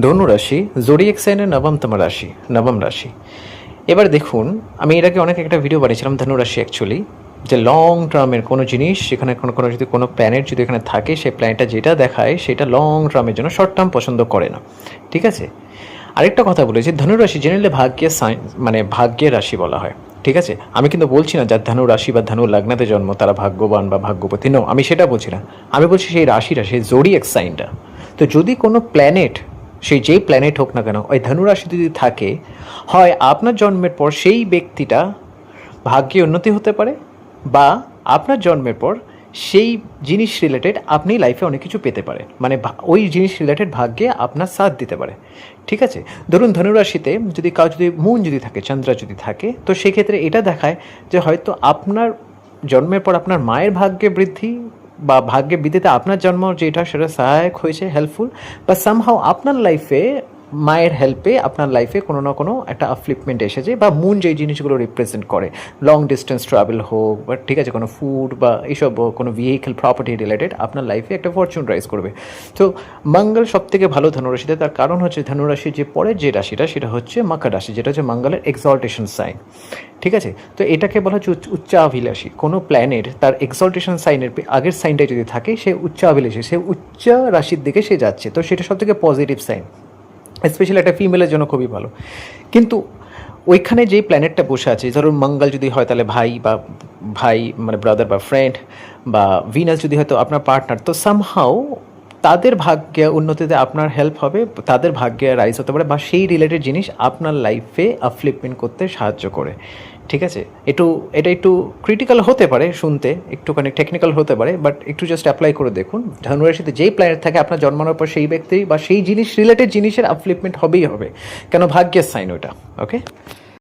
ধনু রাশি জোডিয়াক সাইনের নবমতম রাশি, নবম রাশি। এবার দেখুন, আমি এর আগে অনেক একটা ভিডিও বানিয়েছিলাম ধনু রাশি অ্যাকচুয়ালি, যে লং টার্মের কোনো জিনিস সেখানে কোনো যদি কোনো প্ল্যানেট যদি এখানে থাকে, সেই প্ল্যানেটটা যেটা দেখায় সেটা লং টার্মের জন্য শর্ট টার্ম পছন্দ করে না। ঠিক আছে, আরেকটা কথা বলেছি, ধনুরাশি জেনারেলি ভাগ্যের সাইন, মানে ভাগ্যের রাশি বলা হয়। ঠিক আছে, আমি কিন্তু বলছি না যার ধনু রাশি বা ধনু লগ্নাতে জন্ম তারা ভাগ্যবান বা ভাগ্যবতী, নো, আমি সেটা বলছি না। আমি বলছি সেই রাশিটা, সেই জোডিয়াক সাইনটা। তো যদি কোনো প্ল্যানেট, সেই যেই প্ল্যানেট হোক না কেন, ওই ধনুরাশিতে যদি থাকে, হয় আপনার জন্মের পর সেই ব্যক্তিটা ভাগ্যে উন্নতি হতে পারে, বা আপনার জন্মের পর সেই জিনিস রিলেটেড আপনি লাইফে অনেক কিছু পেতে পারে, মানে ওই জিনিস রিলেটেড ভাগ্যে আপনার সাথ দিতে পারে। ঠিক আছে, ধরুন ধনুরাশিতে যদি কাউ যদি মুন যদি থাকে, চন্দ্র যদি থাকে, তো সেক্ষেত্রে এটা দেখায় যে হয়তো আপনার জন্মের পর আপনার মায়ের ভাগ্যে বৃদ্ধি বা ভাগ্যে বৃদ্ধিতে আপনার জন্ম যেটা সেটা সহায়ক হয়েছে, হেল্পফুল, বা সামহাও আপনার লাইফে মায়ের হেল্পে আপনার লাইফে কোনো না কোনো একটা আপলিফমেন্ট এসেছে, বা মুন যেই জিনিসগুলো রিপ্রেজেন্ট করে, লং ডিস্টেন্স ট্রাভেল হোক বা ঠিক আছে কোনো ফুড বা এইসব কোনো ভেহিকেল প্রপার্টি রিলেটেড আপনার লাইফে একটা ফরচুন রাইজ করবে। তো মঙ্গল সব থেকে ভালো ধনুরাশিতে, তার কারণ হচ্ছে ধনুরাশির যে পরের যে রাশিটা সেটা হচ্ছে মকর রাশি, যেটা হচ্ছে মঙ্গলের এক্সল্টেশন সাইন। ঠিক আছে, তো এটাকে বলা হচ্ছে উচ্চাভিলাষী। কোনো প্ল্যানেট তার এক্সল্টেশন সাইনের আগের সাইনটাই যদি থাকে, সে উচ্চাভিলাষী, সে উচ্চ রাশির দিকে সে যাচ্ছে, তো সেটা সব থেকে পজিটিভ সাইন, স্পেশালি একটা ফিমেলের জন্য খুবই ভালো। কিন্তু ওইখানে যেই প্ল্যানেটটা বসে আছে, ধরুন মঙ্গল যদি হয় তাহলে ভাই বা ভাই মানে ব্রাদার বা ফ্রেন্ড, বা ভিনাস যদি হয়তো আপনার পার্টনার, তো সামহাও তাদের ভাগ্যে উন্নতিতে আপনার হেল্প হবে, তাদের ভাগ্যে রাইজ হতে পারে, বা সেই রিলেটেড জিনিস আপনার লাইফে আপলিফমেন্ট করতে সাহায্য করে। ঠিক আছে, এটা একটু ক্রিটিক্যাল হতে পারে শুনতে, একটুখানি টেকনিক্যাল হতে পারে, বাট একটু জাস্ট অ্যাপ্লাই করে দেখুন। ধনুরাশিতে যেই প্ল্যানেট থাকে আপনার জন্মানোর পর সেই ব্যক্তি বা সেই জিনিস রিলেটেড জিনিসের আপলিফমেন্ট হবেই হবে, কেন ভাগ্যের সাইন ওটা। ওকে।